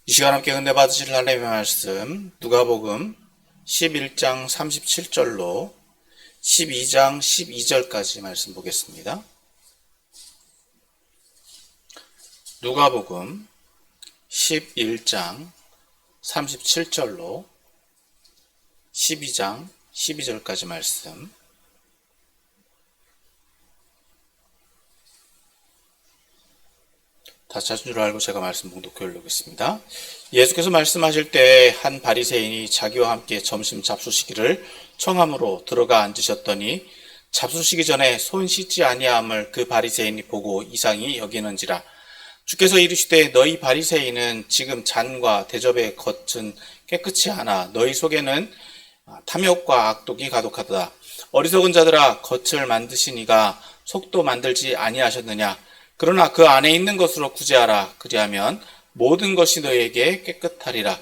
이 시간 함께 은혜 받으실 하나님의 말씀 누가복음 11장 37절로 12장 12절까지 말씀 보겠습니다. 누가복음 11장 37절로 12장 12절까지 말씀. 다 찾은 줄 알고 제가 말씀 봉독해 올리겠습니다. 예수께서 말씀하실 때 한 바리새인이 자기와 함께 점심 잡수시기를 청함으로 들어가 앉으셨더니 잡수시기 전에 손 씻지 아니함을 그 바리새인이 보고 이상히 여기는지라. 주께서 이르시되 너희 바리새인은 지금 잔과 대접의 겉은 깨끗이 하나 너희 속에는 탐욕과 악독이 가득하도다. 어리석은 자들아, 겉을 만드시니가 속도 만들지 아니하셨느냐. 그러나 그 안에 있는 것으로 구제하라. 그리하면 모든 것이 너희에게 깨끗하리라.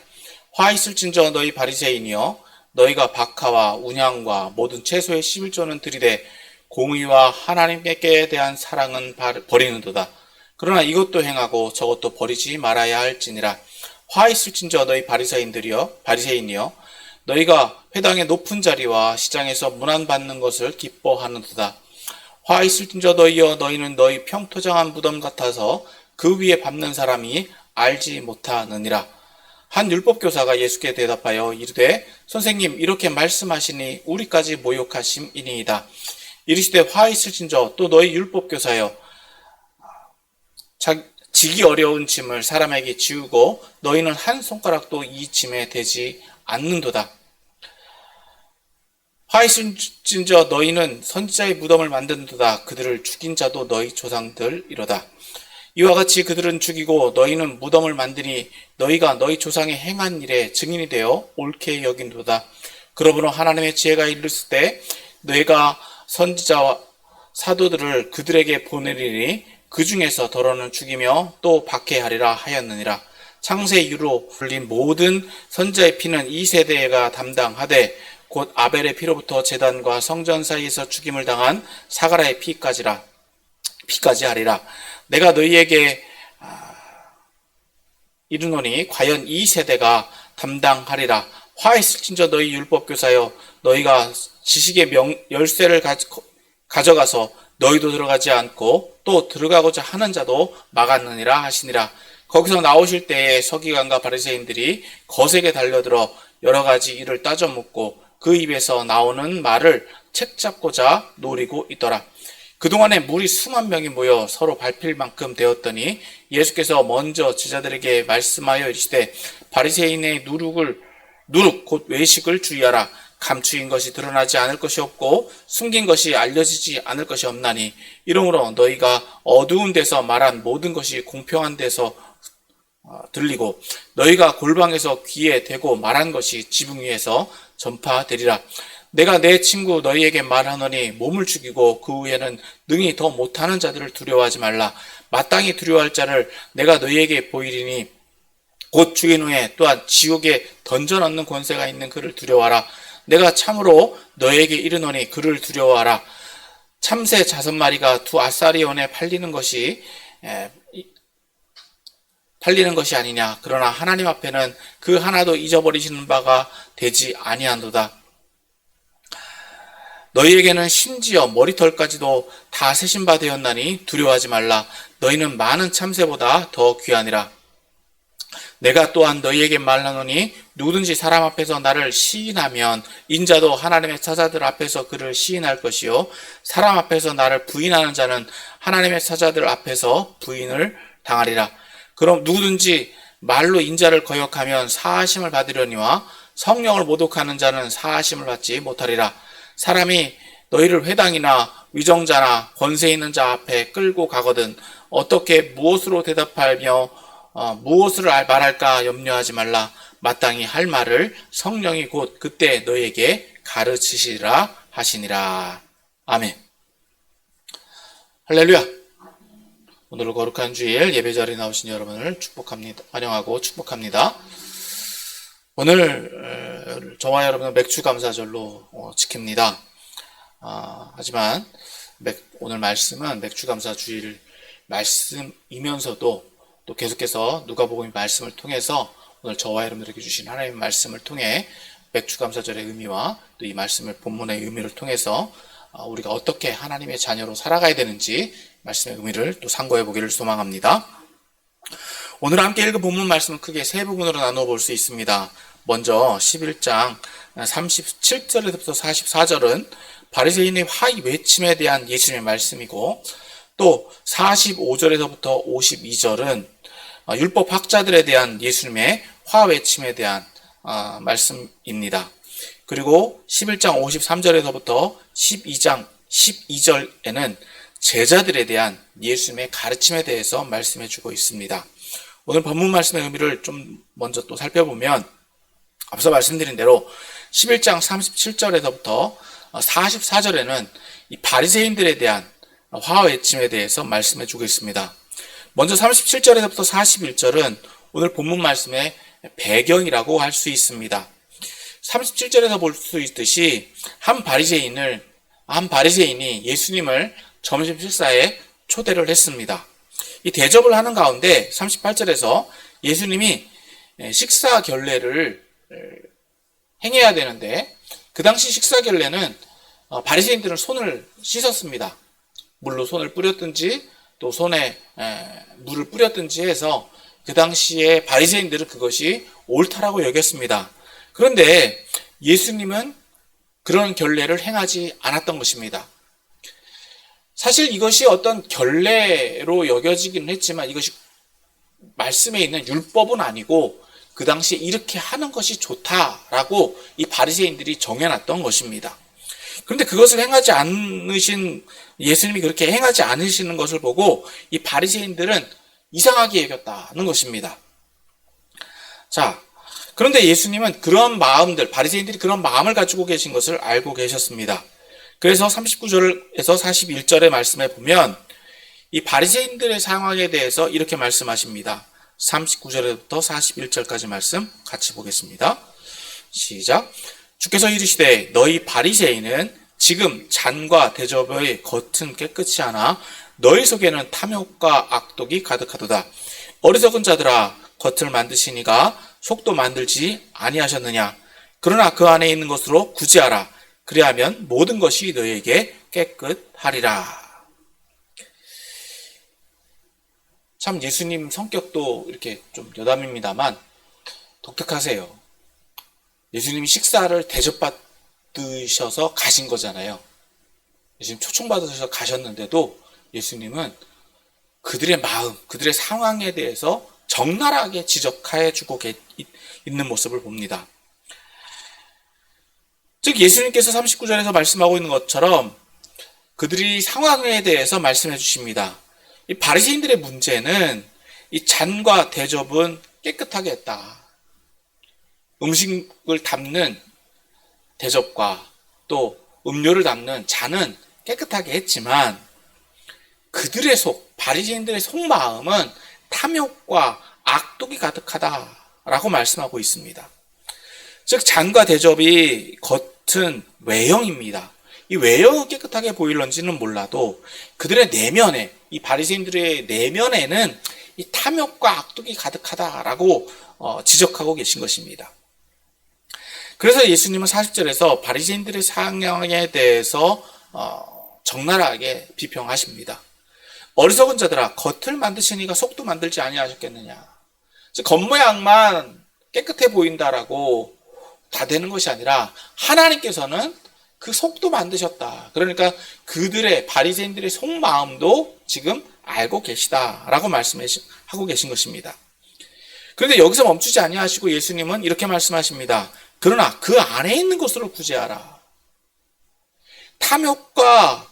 화 있을진저 너희 바리새인이여, 너희가 박하와 운향과 모든 채소의 11조는 들이되 공의와 하나님께 대한 사랑은 버리는도다. 그러나 이것도 행하고 저것도 버리지 말아야 할지니라. 화 있을진저 너희 바리새인이여, 너희가 회당의 높은 자리와 시장에서 문안받는 것을 기뻐하는도다. 화 있을진저 너희여, 너희는 너희 평토장한 무덤 같아서 그 위에 밟는 사람이 알지 못하느니라. 한 율법교사가 예수께 대답하여 이르되 선생님, 이렇게 말씀하시니 우리까지 모욕하심이니이다. 이르시되 화 있을진저 또 너희 율법교사여, 지기 어려운 짐을 사람에게 지우고 너희는 한 손가락도 이 짐에 대지 않는도다. 화 있을진저 너희는 선지자의 무덤을 만든도다. 그들을 죽인 자도 너희 조상들이로다. 이와 같이 그들은 죽이고 너희는 무덤을 만드니 너희가 너희 조상의 행한 일에 증인이 되어 옳게 여긴도다. 그러므로 하나님의 지혜가 이르실 때 너희가 선지자와 사도들을 그들에게 보내리니 그 중에서 더러는 죽이며 또 박해하리라 하였느니라. 창세 이후로 불린 모든 선지자의 피는 이 세대가 담당하되 곧 아벨의 피로부터 제단과 성전 사이에서 죽임을 당한 사가라의 피까지 하리라. 내가 너희에게 이르노니 과연 이 세대가 담당하리라. 화 있을진저 너희 율법교사여, 너희가 지식의 열쇠를 가져가서 너희도 들어가지 않고 또 들어가고자 하는 자도 막았느니라 하시니라. 거기서 나오실 때에 서기관과 바리새인들이 거세게 달려들어 여러 가지 일을 따져 묻고 그 입에서 나오는 말을 책잡고자 노리고 있더라. 그동안에 무리 수만 명이 모여 서로 밟힐 만큼 되었더니 예수께서 먼저 제자들에게 말씀하여 이르시되 바리새인의 누룩 곧 외식을 주의하라. 감추인 것이 드러나지 않을 것이 없고 숨긴 것이 알려지지 않을 것이 없나니 이러므로 너희가 어두운 데서 말한 모든 것이 공평한 데서 들리고 너희가 골방에서 귀에 대고 말한 것이 지붕 위에서 전파되리라. 내가 내 친구 너희에게 말하노니 몸을 죽이고 그 후에는 능히 더 못하는 자들을 두려워하지 말라. 마땅히 두려워할 자를 내가 너희에게 보이리니 곧 죽인 후에 또한 지옥에 던져넣는 권세가 있는 그를 두려워하라. 내가 참으로 너희에게 이르노니 그를 두려워하라. 참새 5마리가 두 아사리온에 팔리는 것이 아니냐. 그러나 하나님 앞에는 그 하나도 잊어버리시는 바가 되지 아니한도다. 너희에게는 심지어 머리털까지도 다 세신 바 되었나니 두려워하지 말라. 너희는 많은 참새보다 더 귀하니라. 내가 또한 너희에게 말하노니 누구든지 사람 앞에서 나를 시인하면 인자도 하나님의 사자들 앞에서 그를 시인할 것이요, 사람 앞에서 나를 부인하는 자는 하나님의 사자들 앞에서 부인을 당하리라. 그럼 누구든지 말로 인자를 거역하면 사하심을 받으려니와 성령을 모독하는 자는 사하심을 받지 못하리라. 사람이 너희를 회당이나 위정자나 권세 있는 자 앞에 끌고 가거든 어떻게 무엇으로 대답하며 무엇을 말할까 염려하지 말라. 마땅히 할 말을 성령이 곧 그때 너희에게 가르치시리라 하시니라. 아멘. 할렐루야. 오늘 거룩한 주일 예배 자리에 나오신 여러분을 축복합니다. 환영하고 축복합니다. 오늘 저와 여러분은 맥주 감사절로 지킵니다. 하지만 오늘 말씀은 맥주 감사 주일 말씀이면서도 또 또 계속해서 누가복음 말씀을 통해서 오늘 저와 여러분들에게 주신 하나님의 말씀을 통해 맥주감사절의 의미와 또 이 말씀을 본문의 의미를 통해서 우리가 어떻게 하나님의 자녀로 살아가야 되는지 말씀의 의미를 또 상고해 보기를 소망합니다. 오늘 함께 읽은 본문 말씀은 크게 세 부분으로 나누어 볼 수 있습니다. 먼저 11장 37절에서부터 44절은 바리새인의 화이 외침에 대한 예수님의 말씀이고, 또 45절에서부터 52절은 율법학자들에 대한 예수님의 화 외침에 대한 말씀입니다. 그리고 11장 53절에서부터 12장 12절에는 제자들에 대한 예수님의 가르침에 대해서 말씀해 주고 있습니다. 오늘 본문 말씀의 의미를 좀 먼저 또 살펴보면, 앞서 말씀드린 대로 11장 37절에서부터 44절에는 이 바리새인들에 대한 화 외침에 대해서 말씀해 주고 있습니다. 먼저 37절에서부터 41절은 오늘 본문 말씀의 배경이라고 할 수 있습니다. 37절에서 볼 수 있듯이 한 바리새인이 예수님을 점심 식사에 초대를 했습니다. 이 대접을 하는 가운데 38절에서 예수님이 식사 결례를 행해야 되는데, 그 당시 식사 결례는 바리새인들은 손을 씻었습니다. 물로 손을 뿌렸든지 또 손에 물을 뿌렸든지 해서 그 당시에 바리새인들은 그것이 옳다라고 여겼습니다. 그런데 예수님은 그런 결례를 행하지 않았던 것입니다. 사실 이것이 어떤 결례로 여겨지기는 했지만 이것이 말씀에 있는 율법은 아니고 그 당시에 이렇게 하는 것이 좋다라고 이 바리새인들이 정해놨던 것입니다. 그런데 그것을 행하지 않으신 예수님이 그렇게 행하지 않으시는 것을 보고 이 바리새인들은 이상하게 여겼다는 것입니다. 자, 그런데 예수님은 그런 마음들, 바리새인들이 그런 마음을 가지고 계신 것을 알고 계셨습니다. 그래서 39절에서 41절의 말씀에 보면 이 바리새인들의 상황에 대해서 이렇게 말씀하십니다. 39절부터 41절까지 말씀 같이 보겠습니다. 시작. 주께서 이르시되 너희 바리새인은 지금 잔과 대접의 겉은 깨끗이 하나 너희 속에는 탐욕과 악독이 가득하도다. 어리석은 자들아, 겉을 만드시니가 속도 만들지 아니하셨느냐. 그러나 그 안에 있는 것으로 구제하라. 그리하면 모든 것이 너희에게 깨끗하리라. 참 예수님 성격도 이렇게 좀 여담입니다만 독특하세요. 예수님이 식사를 대접받으셔서 가신 거잖아요. 예수님 초청받으셔서 가셨는데도 예수님은 그들의 마음, 그들의 상황에 대해서 적나라하게 지적해 주고 있는 모습을 봅니다. 즉 예수님께서 39절에서 말씀하고 있는 것처럼 그들이 상황에 대해서 말씀해 주십니다. 이 바리새인들의 문제는 이 잔과 대접은 깨끗하게 했다. 음식을 담는 대접과 또 음료를 담는 잔은 깨끗하게 했지만 그들의 속, 바리새인들의 속마음은 탐욕과 악독이 가득하다라고 말씀하고 있습니다. 즉 잔과 대접이 겉은 외형입니다. 이 외형은 깨끗하게 보일런지는 몰라도 그들의 내면에, 이 바리새인들의 내면에는 이 탐욕과 악독이 가득하다라고 지적하고 계신 것입니다. 그래서 예수님은 40절에서 바리새인들의 상황에 대해서 적나라하게 비평하십니다. 어리석은 자들아, 겉을 만드시니가 속도 만들지 아니하셨겠느냐. 즉 겉모양만 깨끗해 보인다라고 다 되는 것이 아니라 하나님께서는 그 속도 만드셨다. 그러니까 그들의 바리새인들의 속마음도 지금 알고 계시다라고 말씀하고 계신 것입니다. 그런데 여기서 멈추지 아니하시고 예수님은 이렇게 말씀하십니다. 그러나 그 안에 있는 것으로 구제하라. 탐욕과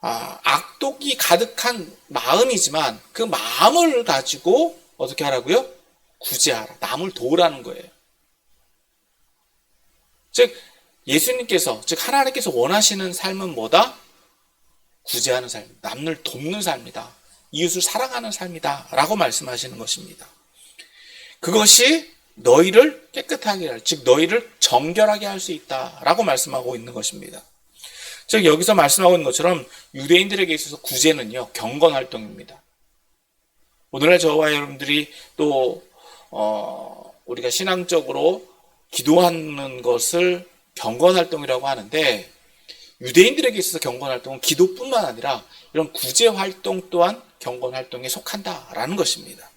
악독이 가득한 마음이지만 그 마음을 가지고 어떻게 하라고요? 구제하라. 남을 도우라는 거예요. 즉 예수님께서, 즉 하나님께서 원하시는 삶은 뭐다? 구제하는 삶, 남을 돕는 삶이다. 이웃을 사랑하는 삶이다 라고 말씀하시는 것입니다. 그것이 너희를 깨끗하게 할, 즉 너희를 정결하게 할 수 있다 라고 말씀하고 있는 것입니다. 즉 여기서 말씀하고 있는 것처럼 유대인들에게 있어서 구제는요, 경건 활동입니다. 오늘날 저와 여러분들이 또 우리가 신앙적으로 기도하는 것을 경건활동이라고 하는데, 유대인들에게 있어서 경건활동은 기도뿐만 아니라 이런 구제활동 또한 경건활동에 속한다라는 것입니다.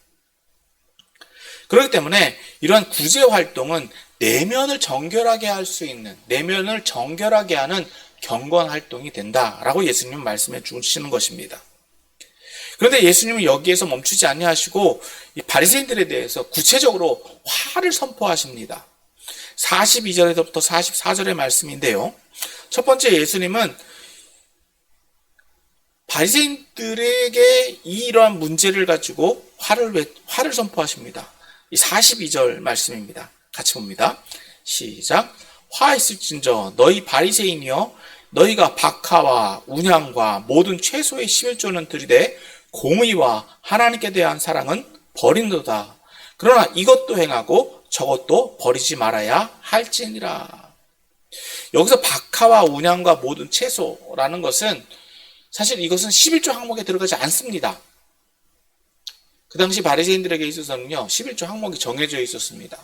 그렇기 때문에 이러한 구제활동은 내면을 정결하게 할 수 있는, 내면을 정결하게 하는 경건활동이 된다라고 예수님은 말씀해 주시는 것입니다. 그런데 예수님은 여기에서 멈추지 아니하시고 이 바리새인들에 대해서 구체적으로 화를 선포하십니다. 42절에서부터 44절의 말씀인데요. 첫 번째, 예수님은 바리새인들에게 이러한 문제를 가지고 화를 선포하십니다. 이 42절 말씀입니다. 같이 봅니다. 시작. 화 있을진저 너희 바리새인이여, 너희가 박하와 운향과 모든 최소의 11조는 들이되 공의와 하나님께 대한 사랑은 버린도다. 그러나 이것도 행하고 저것도 버리지 말아야 할지니라. 여기서 박하와 운향과 모든 채소라는 것은, 사실 이것은 11조 항목에 들어가지 않습니다. 그 당시 바리새인들에게 있어서는요, 11조 항목이 정해져 있었습니다.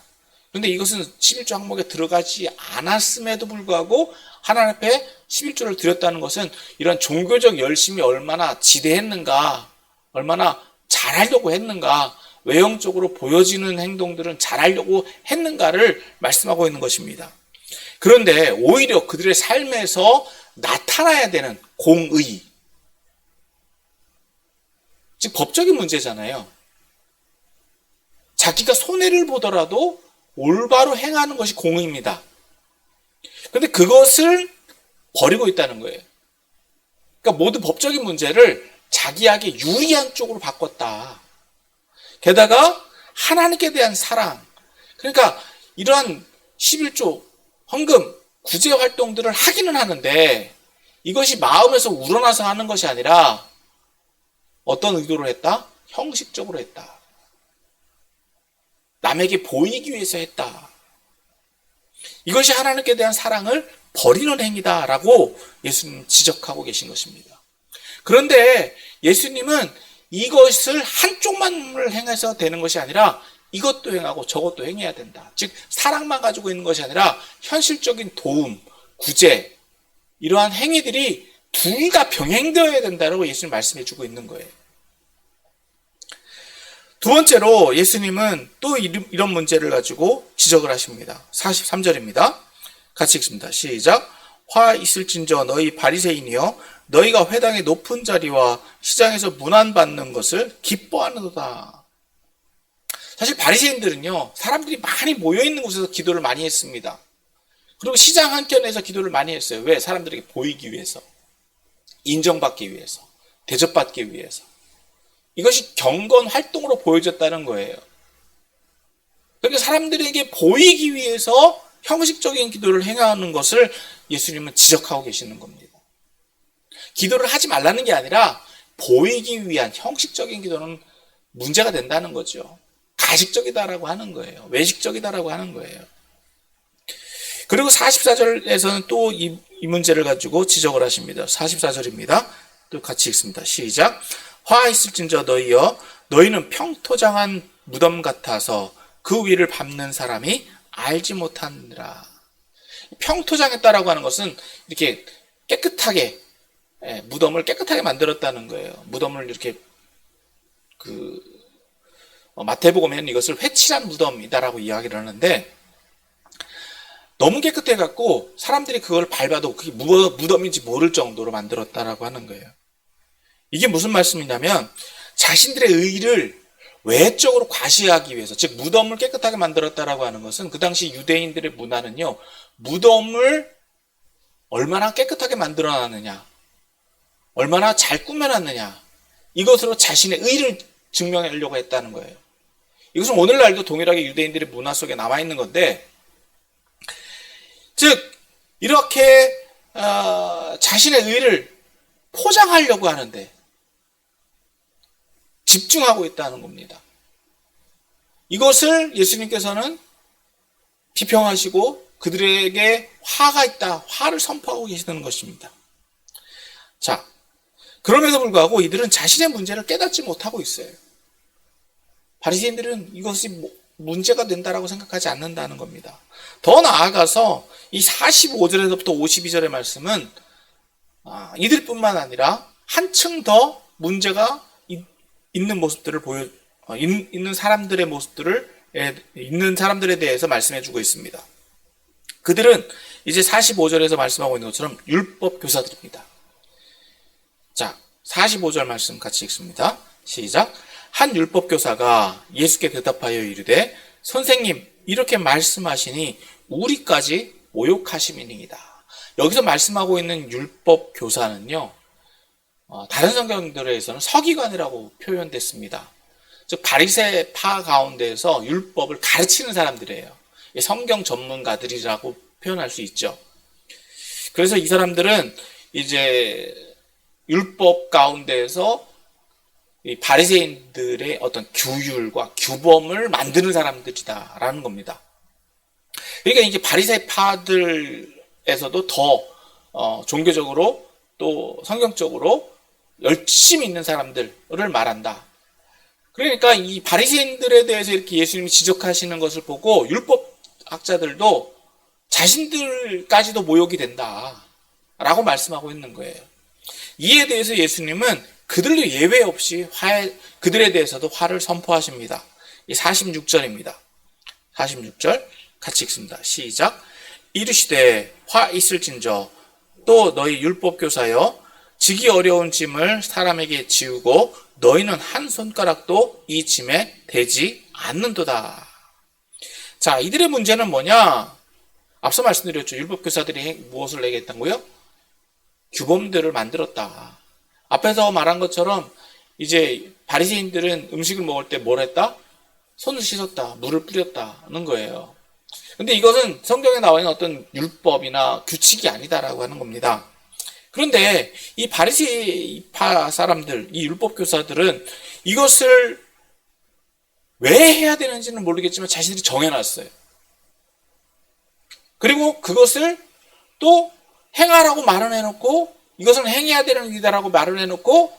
그런데 이것은 11조 항목에 들어가지 않았음에도 불구하고 하나님 앞에 11조를 드렸다는 것은 이런 종교적 열심이 얼마나 지대했는가, 얼마나 잘하려고 했는가, 외형적으로 보여지는 행동들은 잘하려고 했는가를 말씀하고 있는 것입니다. 그런데 오히려 그들의 삶에서 나타나야 되는 공의, 즉 법적인 문제잖아요. 자기가 손해를 보더라도 올바로 행하는 것이 공의입니다. 그런데 그것을 버리고 있다는 거예요. 그러니까 모든 법적인 문제를 자기에게 유리한 쪽으로 바꿨다. 게다가 하나님께 대한 사랑, 그러니까 이러한 11조 헌금 구제 활동들을 하기는 하는데 이것이 마음에서 우러나서 하는 것이 아니라 어떤 의도로 했다? 형식적으로 했다. 남에게 보이기 위해서 했다. 이것이 하나님께 대한 사랑을 버리는 행위다라고 예수님 지적하고 계신 것입니다. 그런데 예수님은 이것을 한쪽만을 행해서 되는 것이 아니라 이것도 행하고 저것도 행해야 된다. 즉 사랑만 가지고 있는 것이 아니라 현실적인 도움, 구제, 이러한 행위들이 둘 다 병행되어야 된다고 예수님 말씀해 주고 있는 거예요. 두 번째로 예수님은 또 이런 문제를 가지고 지적을 하십니다. 43절입니다. 같이 읽습니다. 시작. 화 있을진저 너희 바리새인이여, 너희가 회당의 높은 자리와 시장에서 문안받는 것을 기뻐하는도다. 사실 바리새인들은요, 사람들이 많이 모여있는 곳에서 기도를 많이 했습니다. 그리고 시장 한켠에서 기도를 많이 했어요. 왜? 사람들에게 보이기 위해서, 인정받기 위해서, 대접받기 위해서. 이것이 경건 활동으로 보여졌다는 거예요. 그러니까 사람들에게 보이기 위해서 형식적인 기도를 행하는 것을 예수님은 지적하고 계시는 겁니다. 기도를 하지 말라는 게 아니라 보이기 위한 형식적인 기도는 문제가 된다는 거죠. 가식적이다라고 하는 거예요. 외식적이다라고 하는 거예요. 그리고 44절에서는 또 이 문제를 가지고 지적을 하십니다. 44절입니다. 또 같이 읽습니다. 시작. 화 있을진저 너희여, 너희는 평토장한 무덤 같아서 그 위를 밟는 사람이 알지 못하느라. 평토장했다라고 하는 것은 이렇게 깨끗하게, 무덤을 깨끗하게 만들었다는 거예요. 무덤을 이렇게 마태복음에는 이것을 회칠한 무덤이다라고 이야기를 하는데, 너무 깨끗해갖고 사람들이 그걸 밟아도 그게 무덤인지 모를 정도로 만들었다라고 하는 거예요. 이게 무슨 말씀이냐면 자신들의 의를 외적으로 과시하기 위해서, 즉 무덤을 깨끗하게 만들었다라고 하는 것은 그 당시 유대인들의 문화는요, 무덤을 얼마나 깨끗하게 만들어놨느냐, 얼마나 잘 꾸며놨느냐, 이것으로 자신의 의를 증명하려고 했다는 거예요. 이것은 오늘날도 동일하게 유대인들의 문화 속에 남아있는 건데, 즉 이렇게 자신의 의를 포장하려고 하는데 집중하고 있다는 겁니다. 이것을 예수님께서는 비평하시고 그들에게 화가 있다, 화를 선포하고 계시는 것입니다. 자, 그럼에도 불구하고 이들은 자신의 문제를 깨닫지 못하고 있어요. 바리새인들은 이것이 문제가 된다라고 생각하지 않는다는 겁니다. 더 나아가서 이 45절에서부터 52절의 말씀은 이들뿐만 아니라 한층 더 문제가 있는 모습들을 있는 사람들의 있는 사람들에 대해서 말씀해주고 있습니다. 그들은 이제 45절에서 말씀하고 있는 것처럼 율법 교사들입니다. 자, 45절 말씀 같이 읽습니다. 시작. 한 율법 교사가 예수께 대답하여 이르되 선생님 이렇게 말씀하시니 우리까지 모욕하심이니이다. 여기서 말씀하고 있는 율법 교사는요, 다른 성경들에서는 서기관이라고 표현됐습니다. 즉 바리새파 가운데에서 율법을 가르치는 사람들이에요. 성경 전문가들이라고 표현할 수 있죠. 그래서 이 사람들은 이제 율법 가운데에서 이 바리새인들의 어떤 규율과 규범을 만드는 사람들이다라는 겁니다. 그러니까 이제 바리새파들에서도 더 종교적으로 또 성경적으로 열심히 있는 사람들을 말한다. 그러니까 이 바리새인들에 대해서 이렇게 예수님이 지적하시는 것을 보고 율법학자들도 자신들까지도 모욕이 된다라고 말씀하고 있는 거예요. 이에 대해서 예수님은 그들도 예외 없이 그들에 대해서도 화를 선포하십니다. 이 46절입니다. 46절 같이 읽습니다. 시작. 이르시되 화 있을진저 또 너희 율법교사여 지기 어려운 짐을 사람에게 지우고 너희는 한 손가락도 이 짐에 대지 않는도다. 자, 이들의 문제는 뭐냐? 앞서 말씀드렸죠. 율법교사들이 무엇을 얘기했다고요? 규범들을 만들었다. 앞에서 말한 것처럼 이제 바리새인들은 음식을 먹을 때 뭘 했다? 손을 씻었다. 물을 뿌렸다는 거예요. 근데 이것은 성경에 나와 있는 어떤 율법이나 규칙이 아니다라고 하는 겁니다. 그런데 이 바리새파 사람들, 이 율법교사들은 이것을 왜 해야 되는지는 모르겠지만 자신들이 정해놨어요. 그리고 그것을 또 행하라고 말을 해놓고 이것은 행해야 되는 일이다라고 말을 해놓고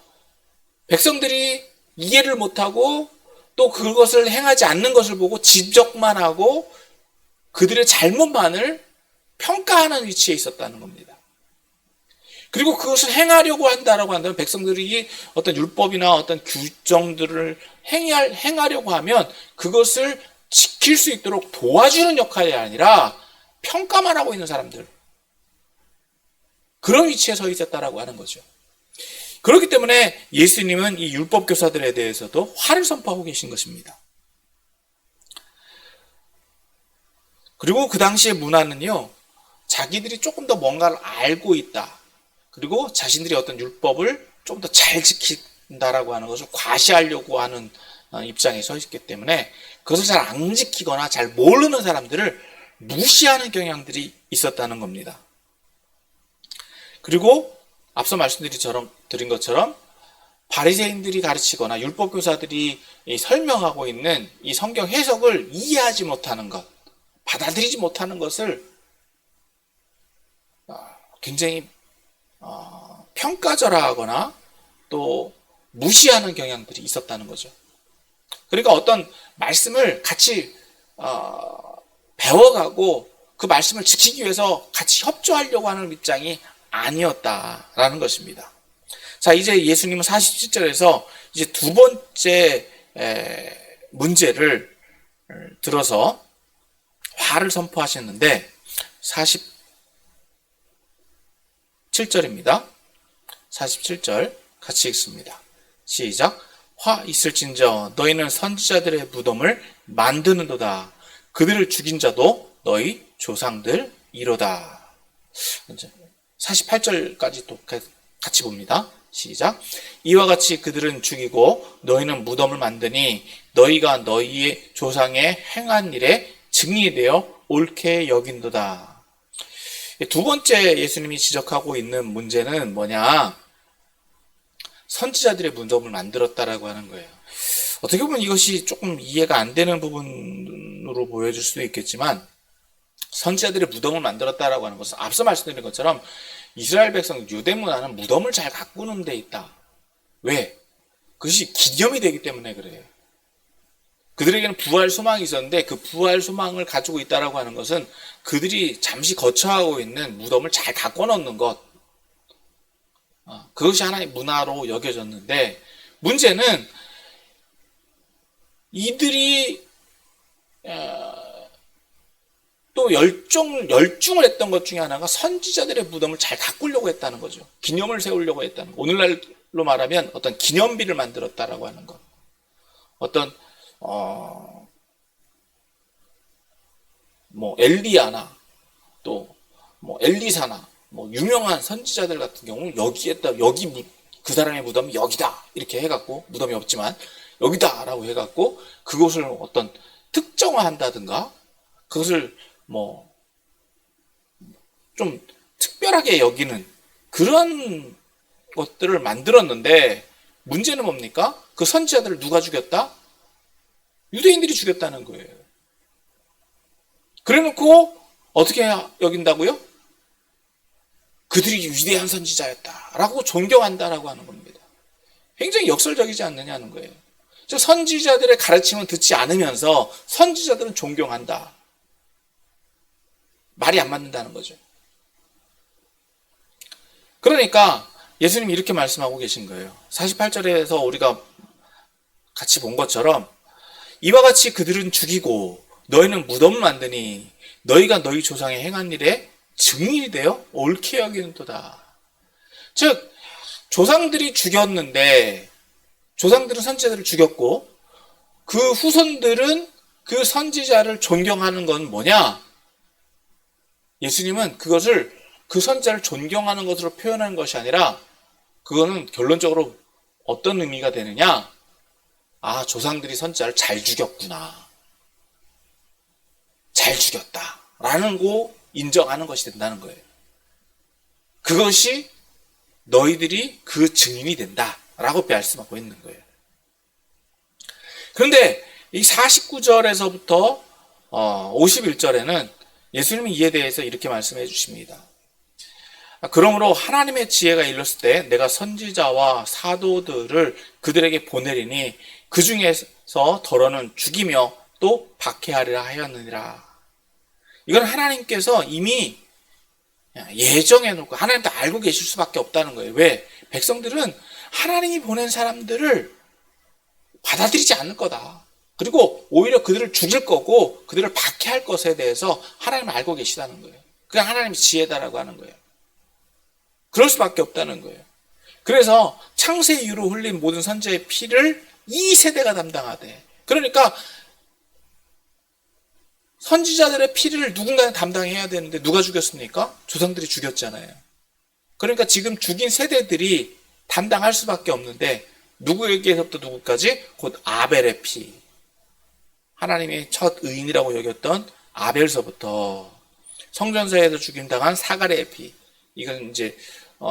백성들이 이해를 못하고 또 그것을 행하지 않는 것을 보고 지적만 하고 그들의 잘못만을 평가하는 위치에 있었다는 겁니다. 그리고 그것을 행하려고 한다라고 한다면 백성들이 어떤 율법이나 어떤 규정들을 행하려고 하면 그것을 지킬 수 있도록 도와주는 역할이 아니라 평가만 하고 있는 사람들, 그런 위치에 서 있었다라고 하는 거죠. 그렇기 때문에 예수님은 이 율법 교사들에 대해서도 화를 선포하고 계신 것입니다. 그리고 그 당시의 문화는요, 자기들이 조금 더 뭔가를 알고 있다. 그리고 자신들이 어떤 율법을 좀 더 잘 지킨다라고 하는 것을 과시하려고 하는 입장에 서 있기 때문에 그것을 잘 안 지키거나 잘 모르는 사람들을 무시하는 경향들이 있었다는 겁니다. 그리고 앞서 말씀드린 것처럼 바리새인들이 가르치거나 율법교사들이 설명하고 있는 이 성경 해석을 이해하지 못하는 것, 받아들이지 못하는 것을 굉장히 평가절하하거나 또 무시하는 경향들이 있었다는 거죠. 그러니까 어떤 말씀을 같이 배워가고 그 말씀을 지키기 위해서 같이 협조하려고 하는 입장이 아니었다라는 것입니다. 자, 이제 예수님은 47절에서 이제 두 번째 문제를 들어서 화를 선포하셨는데 47절입니다. 47절 같이 읽습니다. 시작. 화 있을진저 너희는 선지자들의 무덤을 만드는도다. 그들을 죽인 자도 너희 조상들이로다. 48절까지 또 같이 봅니다. 시작. 이와 같이 그들은 죽이고 너희는 무덤을 만드니 너희가 너희의 조상의 행한 일에 증인이 되어 옳게 여긴도다. 두 번째 예수님이 지적하고 있는 문제는 뭐냐? 선지자들의 무덤을 만들었다라고 하는 거예요. 어떻게 보면 이것이 조금 이해가 안 되는 부분으로 보여질 수도 있겠지만 선지자들의 무덤을 만들었다라고 하는 것은 앞서 말씀드린 것처럼 이스라엘 백성 유대 문화는 무덤을 잘 가꾸는 데 있다. 왜? 그것이 기념이 되기 때문에 그래요. 그들에게는 부활 소망이 있었는데 그 부활 소망을 가지고 있다라고 하는 것은 그들이 잠시 거처하고 있는 무덤을 잘 가꿔 넣는 것, 그것이 하나의 문화로 여겨졌는데, 문제는 이들이 또 열중을 했던 것 중에 하나가 선지자들의 무덤을 잘 가꾸려고 했다는 거죠. 기념을 세우려고 했다는 거. 오늘날로 말하면 어떤 기념비를 만들었다라고 하는 것. 어떤 뭐 엘리야나 또 뭐 엘리사나 뭐 유명한 선지자들 같은 경우는 여기에다, 여기 그 사람의 무덤이 여기다 이렇게 해갖고, 무덤이 없지만 여기다라고 해갖고 그곳을 어떤 특정화한다든가 그것을 뭐 좀 특별하게 여기는 그런 것들을 만들었는데, 문제는 뭡니까? 그 선지자들을 누가 죽였다? 유대인들이 죽였다는 거예요. 그래놓고 어떻게 여긴다고요? 그들이 위대한 선지자였다라고 존경한다라고 하는 겁니다. 굉장히 역설적이지 않느냐는 거예요. 즉 선지자들의 가르침은 듣지 않으면서 선지자들은 존경한다. 말이 안 맞는다는 거죠. 그러니까 예수님이 이렇게 말씀하고 계신 거예요. 48절에서 우리가 같이 본 것처럼 이와 같이 그들은 죽이고 너희는 무덤을 만드니 너희가 너희 조상의 행한 일에 증인이 되어 옳게 여기는도다. 즉 조상들이 죽였는데, 조상들은 선지자들을 죽였고 그 후손들은 그 선지자를 존경하는 건 뭐냐? 예수님은 그것을 그 선지자를 존경하는 것으로 표현하는 것이 아니라, 그거는 결론적으로 어떤 의미가 되느냐? 아, 조상들이 선지자를 잘 죽였구나, 잘 죽였다 라는 거 인정하는 것이 된다는 거예요. 그것이 너희들이 그 증인이 된다 라고 말씀하고 있는 거예요. 그런데 이 49절에서부터 51절에는 예수님이 이에 대해서 이렇게 말씀해 주십니다. 그러므로 하나님의 지혜가 이르렀을 때 내가 선지자와 사도들을 그들에게 보내리니 그 중에서 더러는 죽이며 또 박해하리라 하였느니라. 이건 하나님께서 이미 예정해 놓고 하나님도 알고 계실 수밖에 없다는 거예요. 왜? 백성들은 하나님이 보낸 사람들을 받아들이지 않을 거다. 그리고 오히려 그들을 죽일 거고 그들을 박해할 것에 대해서 하나님은 알고 계시다는 거예요. 그게 하나님의 지혜다라고 하는 거예요. 그럴 수밖에 없다는 거예요. 그래서 창세 이후로 흘린 모든 선지자의 피를 이 세대가 담당하되, 그러니까 선지자들의 피를 누군가는 담당해야 되는데 누가 죽였습니까? 조상들이 죽였잖아요. 그러니까 지금 죽인 세대들이 담당할 수밖에 없는데, 누구에게서부터 누구까지? 곧 아벨의 피, 하나님의 첫 의인이라고 여겼던 아벨서부터 성전사에서 죽임당한 사가랴의 피, 이건 이제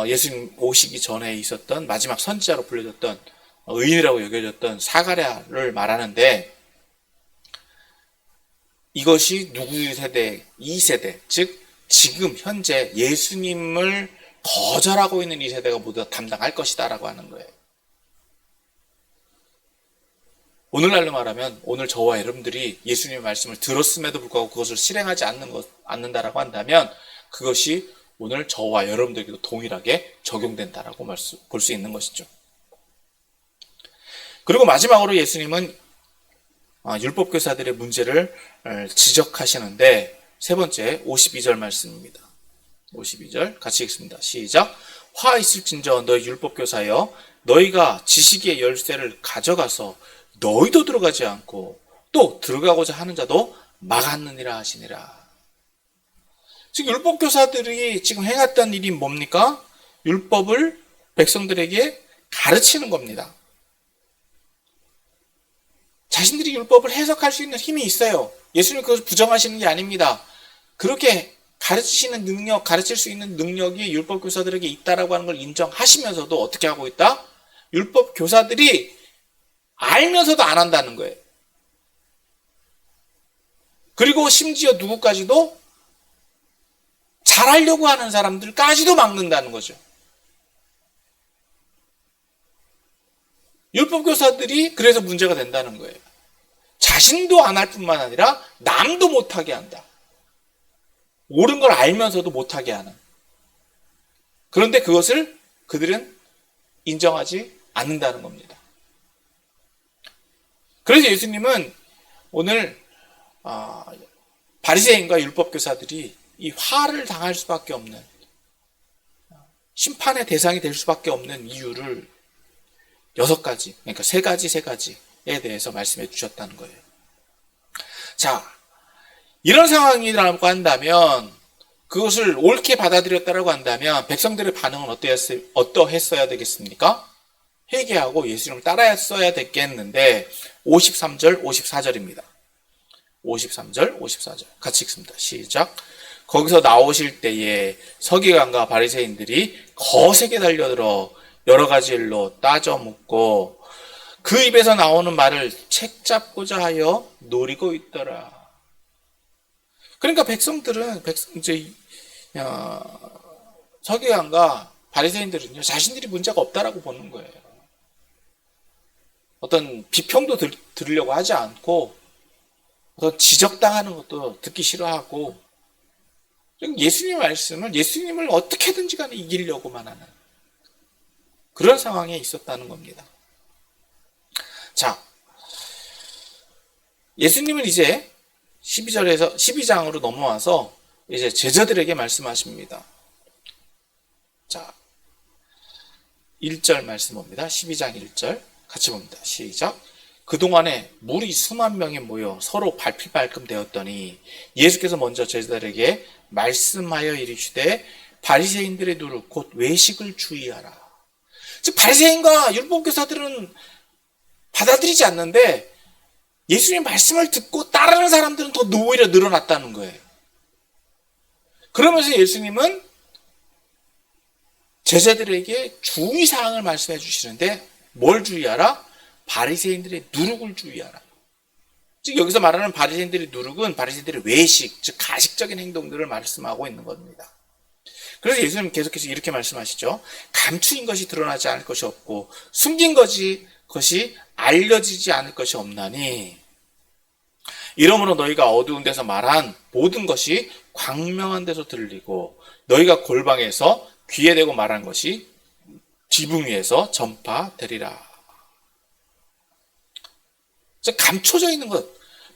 예수님 오시기 전에 있었던 마지막 선지자로 불려졌던 의인이라고 여겨졌던 사가랴를 말하는데, 이것이 누구의 세대? 2세대, 즉 지금 현재 예수님을 거절하고 있는 이 세대가 모두 담당할 것이다 라고 하는 거예요. 오늘날로 말하면 오늘 저와 여러분들이 예수님의 말씀을 들었음에도 불구하고 그것을 실행하지 않는다라고 한다면, 그것이 오늘 저와 여러분들에게도 동일하게 적용된다라고 볼 수 있는 것이죠. 그리고 마지막으로 예수님은 율법교사들의 문제를 지적하시는데, 세 번째 52절 말씀입니다. 52절 같이 읽습니다. 시작. 화 있을진저 너희 율법교사여, 너희가 지식의 열쇠를 가져가서 너희도 들어가지 않고 또 들어가고자 하는 자도 막았느니라 하시니라. 즉 율법교사들이 지금 행했던 일이 뭡니까? 율법을 백성들에게 가르치는 겁니다. 자신들이 율법을 해석할 수 있는 힘이 있어요. 예수님이 그것을 부정하시는 게 아닙니다. 그렇게 가르치시는 능력, 가르칠 수 있는 능력이 율법교사들에게 있다라고 하는 걸 인정하시면서도 어떻게 하고 있다? 율법교사들이 알면서도 안 한다는 거예요. 그리고 심지어 누구까지도 잘하려고 하는 사람들까지도 막는다는 거죠. 율법교사들이 그래서 문제가 된다는 거예요. 자신도 안 할 뿐만 아니라 남도 못하게 한다. 옳은 걸 알면서도 못하게 하는. 그런데 그것을 그들은 인정하지 않는다는 겁니다. 그래서 예수님은 오늘 바리새인과 율법교사들이 이 화를 당할 수밖에 없는, 심판의 대상이 될 수밖에 없는 이유를 6가지, 그러니까 3가지에 대해서 말씀해 주셨다는 거예요. 자, 이런 상황이라고 한다면, 그것을 옳게 받아들였다라고 한다면 백성들의 반응은 어떠했어야 되겠습니까? 회개하고 예수님을 따라했어야 됐겠는데 53절, 54절입니다. 53절, 54절 같이 읽습니다. 시작. 거기서 나오실 때에 서기관과 바리새인들이 거세게 달려들어 여러 가지 일로 따져 묻고 그 입에서 나오는 말을 책잡고자 하여 노리고 있더라. 그러니까 백성들은 서기관과 바리새인들은요 자신들이 문제가 없다라고 보는 거예요. 어떤 비평도 들으려고 하지 않고 어떤 지적당하는 것도 듣기 싫어하고 예수님의 말씀을 예수님을 어떻게든지 간에 이기려고만 하는 그런 상황에 있었다는 겁니다. 자, 예수님은 이제 12장으로 넘어와서 이제 제자들에게 말씀하십니다. 자, 1절 말씀 봅니다. 12장 1절 같이 봅니다. 시작. 그동안에 무리 수만 명이 모여 서로 발필발금 되었더니 예수께서 먼저 제자들에게 말씀하여 이르시되 바리새인들의 누를 곧 외식을 주의하라. 즉 바리새인과 율법교사들은 받아들이지 않는데 예수님의 말씀을 듣고 따르는 사람들은 더 오히려 늘어났다는 거예요. 그러면서 예수님은 제자들에게 주의사항을 말씀해 주시는데 뭘 주의하라? 바리새인들의 누룩을 주의하라. 즉 여기서 말하는 바리새인들의 누룩은 바리새인들의 외식, 즉 가식적인 행동들을 말씀하고 있는 겁니다. 그래서 예수님 계속해서 이렇게 말씀하시죠. 감추인 것이 드러나지 않을 것이 없고 숨긴 것이 알려지지 않을 것이 없나니 이러므로 너희가 어두운 데서 말한 모든 것이 광명한 데서 들리고 너희가 골방에서 귀에 대고 말한 것이 지붕 위에서 전파되리라. 감춰져 있는 것,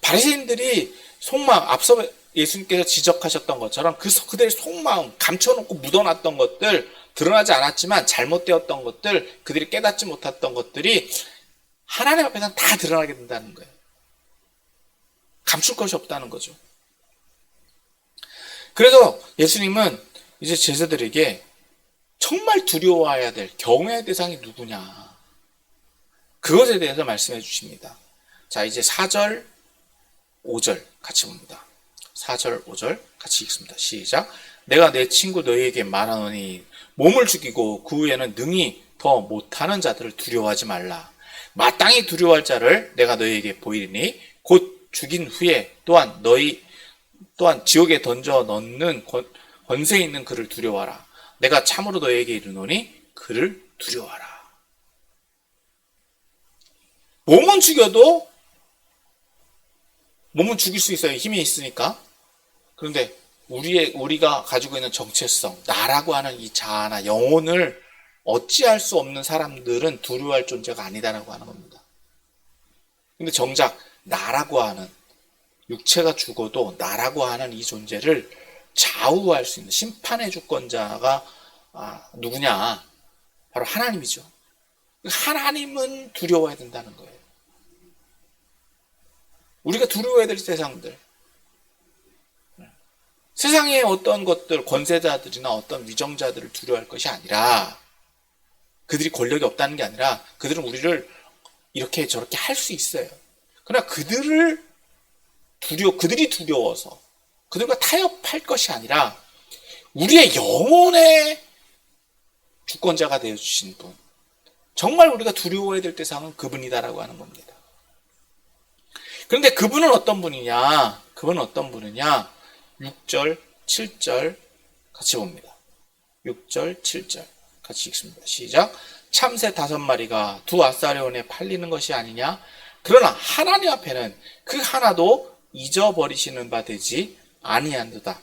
바리새인들이 속마음, 앞서 예수님께서 지적하셨던 것처럼 그들의 속마음, 감춰놓고 묻어놨던 것들, 드러나지 않았지만 잘못되었던 것들, 그들이 깨닫지 못했던 것들이 하나님 앞에서는 다 드러나게 된다는 거예요. 감출 것이 없다는 거죠. 그래서 예수님은 이제 제자들에게 정말 두려워해야 될 경외의 대상이 누구냐, 그것에 대해서 말씀해 주십니다. 자, 이제 4절, 5절 같이 봅니다. 4절, 5절 같이 읽습니다. 시작. 내가 내 친구 너희에게 말하노니 몸을 죽이고 그 후에는 능히 더 못하는 자들을 두려워하지 말라. 마땅히 두려워할 자를 내가 너희에게 보이리니 곧 죽인 후에 또한 지옥에 던져 넣는 권세 있는 그를 두려워하라. 내가 참으로 너희에게 이르노니 그를 두려워하라. 몸은 죽일 수 있어요. 힘이 있으니까. 그런데 우리가 가지고 있는 정체성, 나라고 하는 이 자아나 영혼을 어찌할 수 없는 사람들은 두려워할 존재가 아니다라고 하는 겁니다. 근데 정작 나라고 하는, 육체가 죽어도 나라고 하는 이 존재를 좌우할 수 있는 심판의 주권자가 누구냐? 바로 하나님이죠. 하나님은 두려워해야 된다는 거예요. 우리가 두려워해야 될 대상들, 세상의 어떤 것들, 권세자들이나 어떤 위정자들을 두려워할 것이 아니라, 그들이 권력이 없다는 게 아니라 그들은 우리를 이렇게 저렇게 할 수 있어요. 그러나 그들이 두려워서 그들과 타협할 것이 아니라 우리의 영혼의 주권자가 되어주신 분, 정말 우리가 두려워해야 될 대상은 그분이다라고 하는 겁니다. 그런데 그분은 어떤 분이냐? 6절, 7절 같이 봅니다. 6절, 7절 같이 읽습니다. 시작. 참새 5마리가 2 아사레온에 팔리는 것이 아니냐? 그러나 하나님 앞에는 그 하나도 잊어버리시는 바 되지 아니한도다.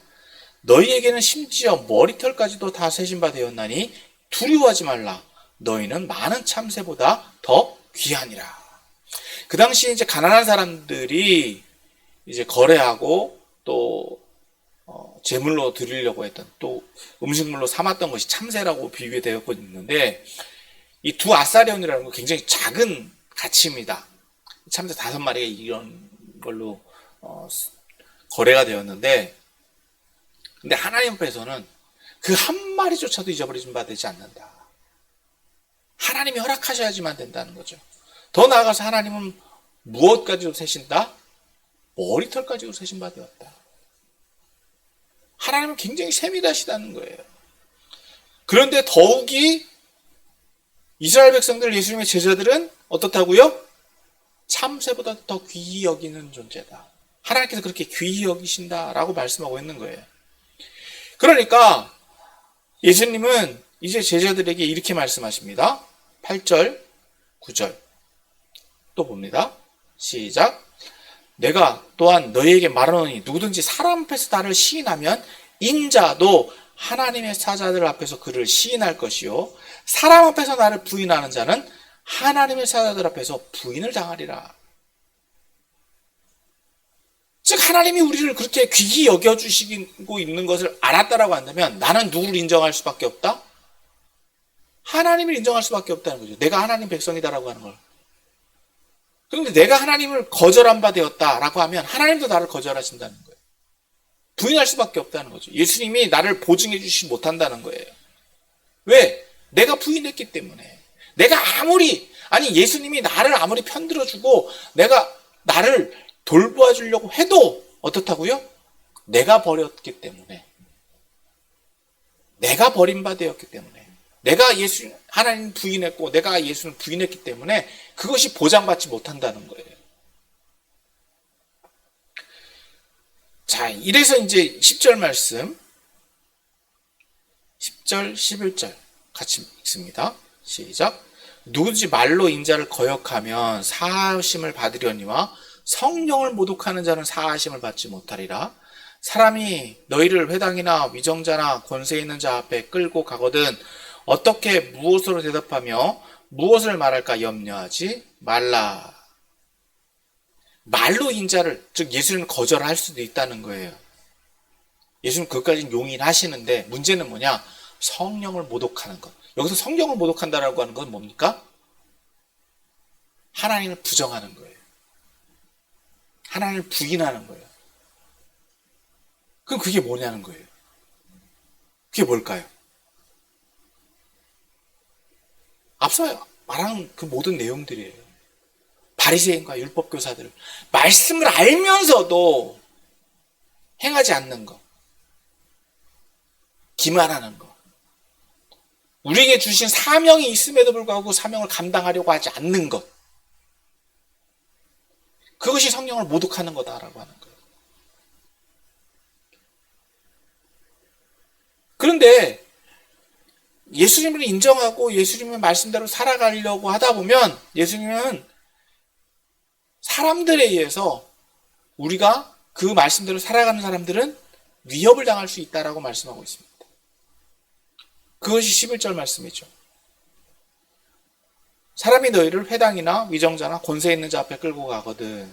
너희에게는 심지어 머리털까지도 다 세신 바 되었나니 두려워하지 말라. 너희는 많은 참새보다 더 귀하니라. 그 당시 이제 가난한 사람들이 이제 거래하고 또 제물로 드리려고 했던, 또 음식물로 삼았던 것이 참새라고 비유되었고 있는데, 이 두 아사리온이라는 건 굉장히 작은 가치입니다. 참새 5마리가 이런 걸로 거래가 되었는데, 근데 하나님 앞에서는 그 한 마리조차도 잊어버리지 바 되지 않는다. 하나님이 허락하셔야지만 된다는 거죠. 더 나아가서 하나님은 무엇까지도 세신다? 머리털까지도 세신 바 되었다. 하나님은 굉장히 세밀하시다는 거예요. 그런데 더욱이 이스라엘 백성들, 예수님의 제자들은 어떻다고요? 참새보다 더 귀히 여기는 존재다. 하나님께서 그렇게 귀히 여기신다라고 말씀하고 있는 거예요. 그러니까 예수님은 이제 제자들에게 이렇게 말씀하십니다. 8절, 9절 또 봅니다. 시작. 내가 또한 너희에게 말하노니 누구든지 사람 앞에서 나를 시인하면 인자도 하나님의 사자들 앞에서 그를 시인할 것이요 사람 앞에서 나를 부인하는 자는 하나님의 사자들 앞에서 부인을 당하리라. 즉 하나님이 우리를 그렇게 귀히 여겨주시고 있는 것을 알았다라고 한다면 나는 누구를 인정할 수밖에 없다? 하나님을 인정할 수밖에 없다는 거죠. 내가 하나님 백성이다라고 하는 걸. 그런데 내가 하나님을 거절한 바 되었다라고 하면 하나님도 나를 거절하신다는 거예요. 부인할 수밖에 없다는 거죠. 예수님이 나를 보증해 주시지 못한다는 거예요. 왜? 내가 부인했기 때문에. 내가 예수님이 나를 아무리 편들어주고 내가 나를 돌보아 주려고 해도 어떻다고요? 내가 버렸기 때문에. 내가 버림받았기 때문에. 내가 하나님 부인했고 내가 예수를 부인했기 때문에 그것이 보장받지 못한다는 거예요. 자, 이래서 이제 10절 말씀 10절, 11절 같이 읽습니다. 시작. 누구든지 말로 인자를 거역하면 사하심을 받으려니와 성령을 모독하는 자는 사하심을 받지 못하리라. 사람이 너희를 회당이나 위정자나 권세 있는 자 앞에 끌고 가거든 어떻게 무엇으로 대답하며 무엇을 말할까 염려하지 말라. 말로 인자를, 즉 예수님을 거절할 수도 있다는 거예요. 예수님 그것까지는 용인하시는데 문제는 뭐냐? 성령을 모독하는 것. 여기서 성령을 모독한다라고 하는 건 뭡니까? 하나님을 부정하는 거예요. 하나님을 부인하는 거예요. 그럼 그게 뭐냐는 거예요. 그게 뭘까요? 앞서 말한 그 모든 내용들이에요. 바리새인과 율법교사들, 말씀을 알면서도 행하지 않는 것, 기만하는 것, 우리에게 주신 사명이 있음에도 불구하고 사명을 감당하려고 하지 않는 것, 그것이 성령을 모독하는 거다라고 하는 거예요. 그런데 예수님을 인정하고 예수님의 말씀대로 살아가려고 하다 보면 예수님은 사람들에 의해서 우리가 그 말씀대로 살아가는 사람들은 위협을 당할 수 있다라고 말씀하고 있습니다. 그것이 11절 말씀이죠. 사람이 너희를 회당이나 위정자나 권세 있는 자 앞에 끌고 가거든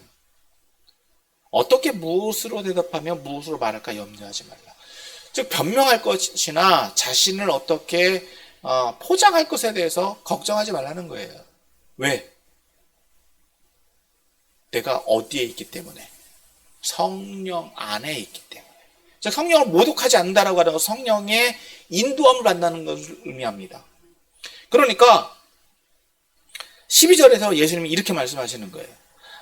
어떻게 무엇으로 대답하며 무엇으로 말할까 염려하지 말라. 즉 변명할 것이나 자신을 어떻게 포장할 것에 대해서 걱정하지 말라는 거예요. 왜? 내가 어디에 있기 때문에? 성령 안에 있기 때문에. 즉 성령을 모독하지 않는다라고 하는 건 성령의 인도함을 받는다는 것을 의미합니다. 그러니까 12절에서 예수님이 이렇게 말씀하시는 거예요.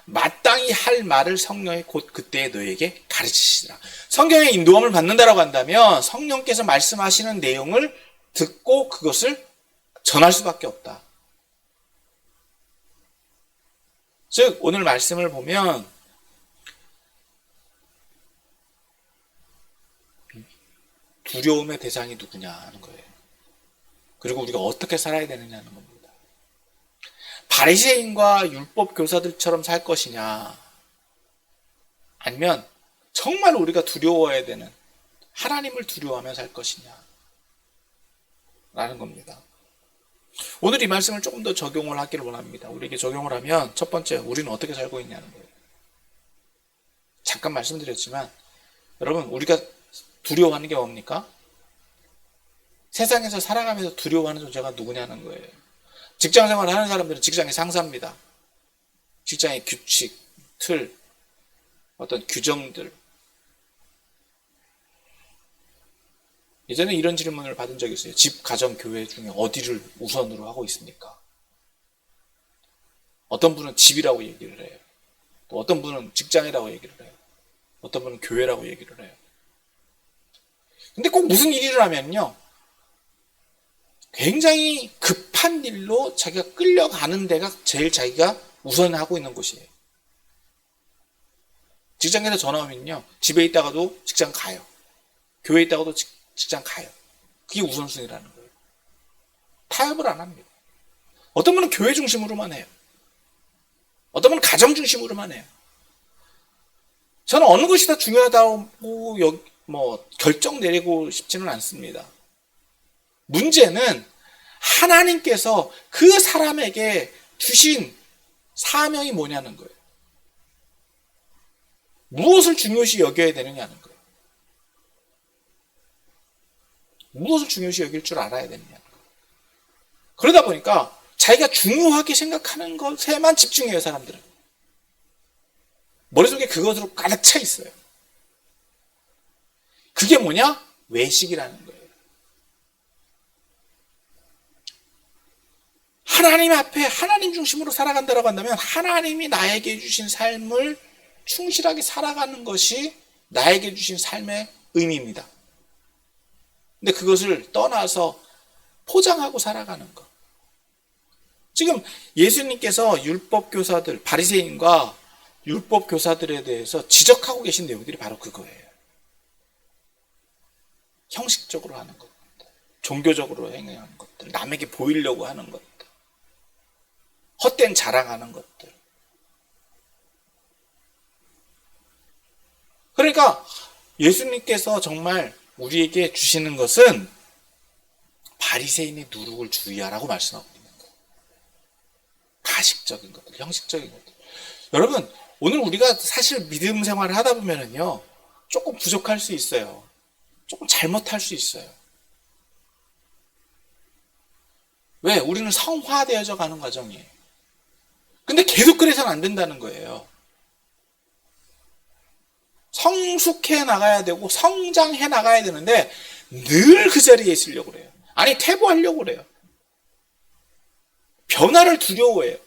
마땅히 할 말을 성령이 곧 그때에 너에게 가르치시리라. 성경의 인도함을 받는다라고 한다면 성령께서 말씀하시는 내용을 듣고 그것을 전할 수밖에 없다. 즉 오늘 말씀을 보면 두려움의 대상이 누구냐 하는 거예요. 그리고 우리가 어떻게 살아야 되느냐는 겁니다. 바리새인과 율법 교사들처럼 살 것이냐, 아니면 정말 우리가 두려워해야 되는 하나님을 두려워하며 살 것이냐 라는 겁니다. 오늘 이 말씀을 조금 더 적용을 하기를 원합니다. 우리에게 적용을 하면 첫 번째, 우리는 어떻게 살고 있냐는 거예요. 잠깐 말씀드렸지만 여러분, 우리가 두려워하는 게 뭡니까? 세상에서 살아가면서 두려워하는 존재가 누구냐는 거예요. 직장생활을 하는 사람들은 직장의 상사입니다. 직장의 규칙, 틀, 어떤 규정들. 예전에 이런 질문을 받은 적이 있어요. 집, 가정, 교회 중에 어디를 우선으로 하고 있습니까? 어떤 분은 집이라고 얘기를 해요. 또 어떤 분은 직장이라고 얘기를 해요. 어떤 분은 교회라고 얘기를 해요. 근데 꼭 무슨 일이 일어나면요, 굉장히 급한 일로 자기가 끌려가는 데가 제일 자기가 우선하고 있는 곳이에요. 직장에서 전화 오면요, 집에 있다가도 직장 가요. 교회에 있다가도 직장 가요. 그게 우선순위라는 거예요. 타협을 안 합니다. 어떤 분은 교회 중심으로만 해요. 어떤 분은 가정 중심으로만 해요. 저는 어느 것이 더 중요하다고 결정 내리고 싶지는 않습니다. 문제는 하나님께서 그 사람에게 주신 사명이 뭐냐는 거예요. 무엇을 중요시 여겨야 되느냐는 거예요. 무엇을 중요시 여길 줄 알아야 되느냐는 거예요. 그러다 보니까 자기가 중요하게 생각하는 것에만 집중해요, 사람들은. 머릿속에 그것으로 가득 차 있어요. 그게 뭐냐? 외식이라는 거예요. 하나님 앞에 하나님 중심으로 살아간다고 한다면 하나님이 나에게 주신 삶을 충실하게 살아가는 것이 나에게 주신 삶의 의미입니다. 근데 그것을 떠나서 포장하고 살아가는 것. 지금 예수님께서 율법교사들, 바리새인과 율법교사들에 대해서 지적하고 계신 내용들이 바로 그거예요. 형식적으로 하는 것들, 종교적으로 행하는 것들, 남에게 보이려고 하는 것들, 헛된 자랑하는 것들. 그러니까 예수님께서 정말 우리에게 주시는 것은 바리새인의 누룩을 주의하라고 말씀하고 있는 거예요. 가식적인 것들, 형식적인 것들. 여러분, 오늘 우리가 사실 믿음 생활을 하다 보면은요, 조금 부족할 수 있어요. 조금 잘못할 수 있어요. 왜? 우리는 성화되어져 가는 과정이에요. 근데 계속 그래서는 안 된다는 거예요. 성숙해 나가야 되고 성장해 나가야 되는데 늘 그 자리에 있으려고 그래요. 아니, 퇴보하려고 그래요. 변화를 두려워해요.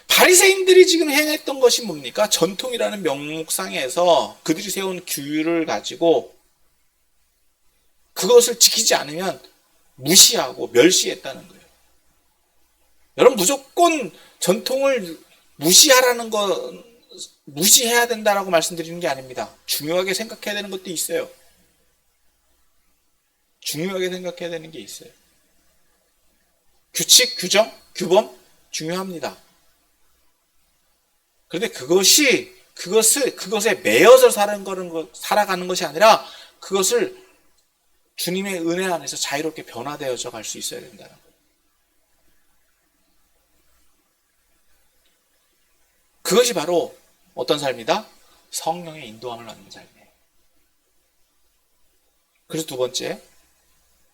바리새인들이 지금 행했던 것이 뭡니까? 전통이라는 명목상에서 그들이 세운 규율을 가지고 그것을 지키지 않으면 무시하고 멸시했다는 거예요. 여러분, 무조건 전통을 무시해야 된다라고 말씀드리는 게 아닙니다. 중요하게 생각해야 되는 것도 있어요. 중요하게 생각해야 되는 게 있어요. 규칙, 규정, 규범 중요합니다. 그런데 그것에 매여서 살아가는 것이 아니라 그것을 주님의 은혜 안에서 자유롭게 변화되어져 갈 수 있어야 된다는 거예요. 그것이 바로 어떤 삶이다? 성령의 인도함을 받는 삶이에요. 그래서 두 번째,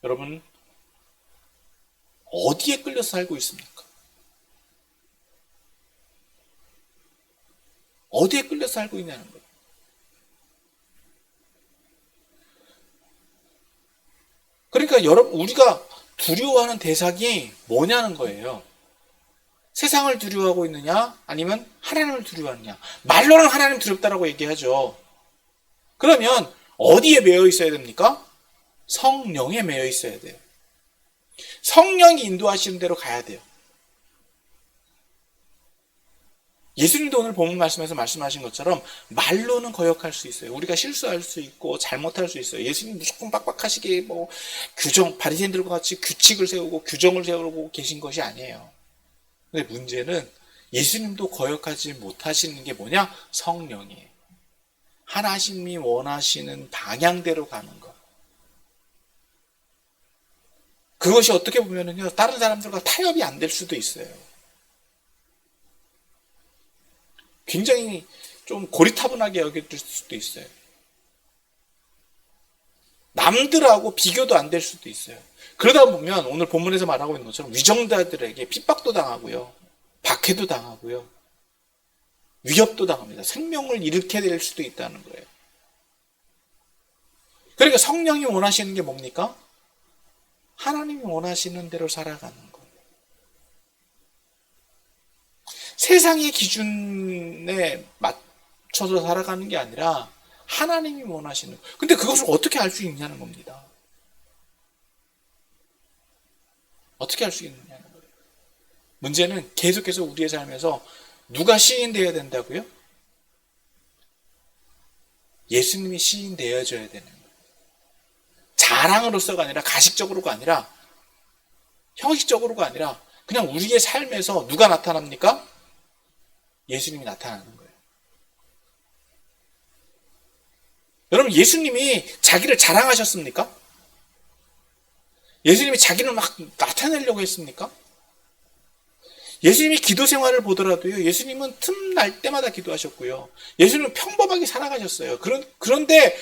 여러분 어디에 끌려서 살고 있습니까? 어디에 끌려서 살고 있냐는 거예요. 그러니까 여러분, 우리가 두려워하는 대상이 뭐냐는 거예요. 세상을 두려워하고 있느냐, 아니면 하나님을 두려워하느냐. 말로는 하나님 두렵다라고 얘기하죠. 그러면 어디에 매여 있어야 됩니까? 성령에 매여 있어야 돼요. 성령이 인도하시는 대로 가야 돼요. 예수님도 오늘 본문 말씀에서 말씀하신 것처럼 말로는 거역할 수 있어요. 우리가 실수할 수 있고 잘못할 수 있어요. 예수님 무조건 빡빡하시게 뭐 바리새인들과 같이 규칙을 세우고 규정을 세우고 계신 것이 아니에요. 근데 문제는 예수님도 거역하지 못하시는 게 뭐냐? 성령이에요. 하나님이 원하시는 방향대로 가는 것. 그것이 어떻게 보면은요, 다른 사람들과 타협이 안 될 수도 있어요. 굉장히 좀 고리타분하게 여겨질 수도 있어요. 남들하고 비교도 안 될 수도 있어요. 그러다 보면 오늘 본문에서 말하고 있는 것처럼 위정자들에게 핍박도 당하고요. 박해도 당하고요. 위협도 당합니다. 생명을 잃게 될 수도 있다는 거예요. 그러니까 성령이 원하시는 게 뭡니까? 하나님이 원하시는 대로 살아가는 거예요. 세상의 기준에 맞춰서 살아가는 게 아니라 하나님이 원하시는 거예요. 근데 그것을 어떻게 알 수 있냐는 겁니다. 어떻게 알 수 있느냐는 거예요. 문제는 계속해서 우리의 삶에서 누가 시인되어야 된다고요? 예수님이 시인되어져야 되는 거예요. 자랑으로서가 아니라 가식적으로가 아니라 형식적으로가 아니라 그냥 우리의 삶에서 누가 나타납니까? 예수님이 나타나는 거예요. 여러분, 예수님이 자기를 자랑하셨습니까? 예수님이 자기를 막 나타내려고 했습니까? 예수님이 기도 생활을 보더라도요, 예수님은 틈날 때마다 기도하셨고요. 예수님은 평범하게 살아가셨어요. 그런데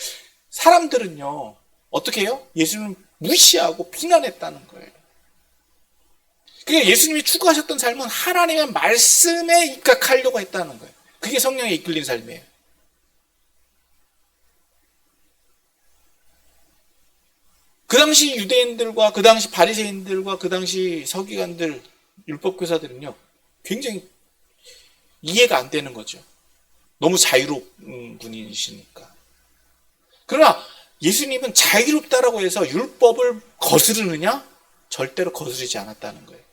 사람들은요, 어떻게 해요? 예수님을 무시하고 비난했다는 거예요. 그러니까 예수님이 추구하셨던 삶은 하나님의 말씀에 입각하려고 했다는 거예요. 그게 성령에 이끌린 삶이에요. 그 당시 유대인들과 그 당시 바리새인들과 그 당시 서기관들, 율법교사들은요, 굉장히 이해가 안 되는 거죠. 너무 자유로운 분이시니까. 그러나 예수님은 자유롭다라고 해서 율법을 거스르느냐? 절대로 거스르지 않았다는 거예요.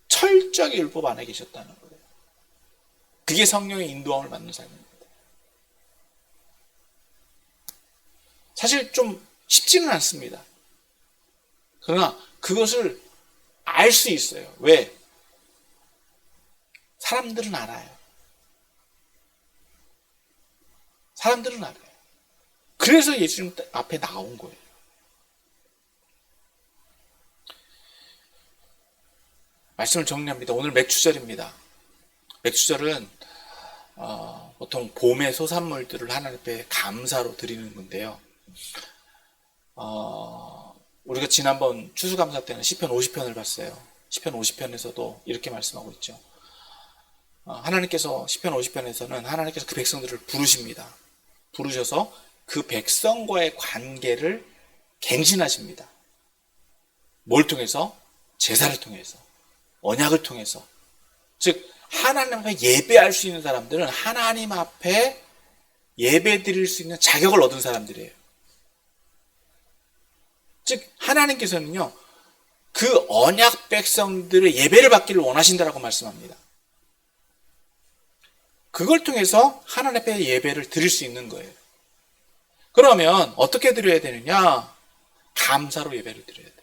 철저하게 율법 안에 계셨다는 거예요. 그게 성령의 인도함을 받는 삶입니다. 사실 좀 쉽지는 않습니다. 그러나 그것을 알 수 있어요. 왜? 사람들은 알아요. 사람들은 알아요. 그래서 예수님 앞에 나온 거예요. 말씀을 정리합니다. 오늘 맥추절입니다. 맥추절은 보통 봄의 소산물들을 하나님 앞에 감사로 드리는 건데요. 우리가 지난번 추수감사 때는 시편 50편을 봤어요. 시편 50편에서도 이렇게 말씀하고 있죠. 하나님께서 시편 50편에서는 하나님께서 그 백성들을 부르십니다. 부르셔서 그 백성과의 관계를 갱신하십니다. 뭘 통해서? 제사를 통해서, 언약을 통해서. 즉 하나님 앞에 예배할 수 있는 사람들은 하나님 앞에 예배 드릴 수 있는 자격을 얻은 사람들이에요. 즉 하나님께서는요, 그 언약 백성들의 예배를 받기를 원하신다라고 말씀합니다. 그걸 통해서 하나님 앞에 예배를 드릴 수 있는 거예요. 그러면 어떻게 드려야 되느냐? 감사로 예배를 드려야 돼요.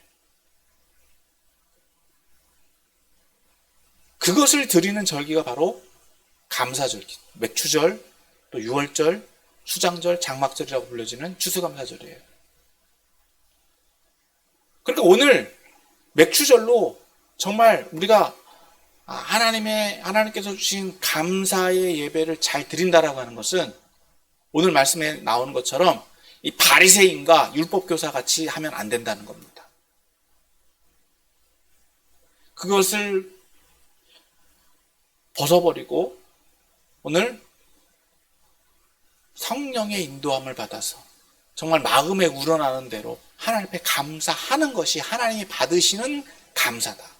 그것을 드리는 절기가 바로 감사절기, 맥추절, 또 유월절, 수장절, 장막절이라고 불려지는 추수감사절이에요. 그러니까 오늘 맥추절로 정말 우리가 하나님께서 주신 감사의 예배를 잘 드린다라고 하는 것은 오늘 말씀에 나오는 것처럼 이 바리새인과 율법교사 같이 하면 안 된다는 겁니다. 그것을 벗어버리고 오늘 성령의 인도함을 받아서 정말 마음에 우러나는 대로 하나님 앞에 감사하는 것이 하나님이 받으시는 감사다.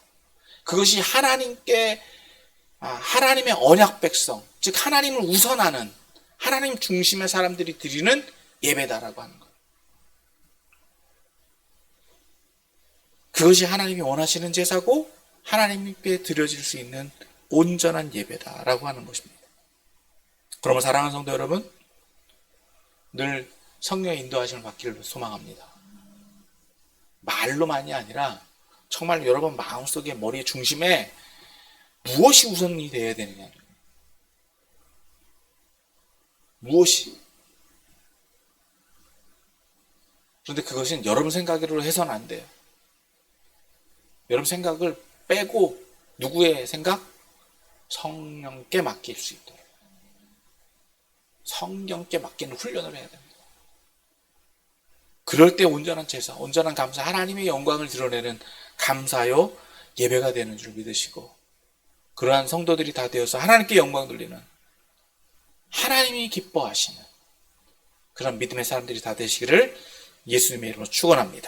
그것이 하나님의 언약 백성, 즉 하나님을 우선하는 하나님 중심의 사람들이 드리는 예배다라고 하는 거예요. 그것이 하나님이 원하시는 제사고 하나님께 드려질 수 있는 온전한 예배다라고 하는 것입니다. 그러면 사랑하는 성도 여러분, 늘 성령의 인도하심을 받기를 소망합니다. 말로만이 아니라 정말 여러분 마음속에 머리의 중심에 무엇이 우선이 되어야 되느냐. 무엇이. 그런데 그것은 여러분 생각으로 해서는 안 돼요. 여러분 생각을 빼고 누구의 생각? 성령께 맡길 수 있도록. 성령께 맡기는 훈련을 해야 됩니다. 그럴 때 온전한 제사, 온전한 감사, 하나님의 영광을 드러내는 감사요 예배가 되는 줄 믿으시고, 그러한 성도들이 다 되어서 하나님께 영광 돌리는, 하나님이 기뻐하시는 그런 믿음의 사람들이 다 되시기를 예수님의 이름으로 축원합니다.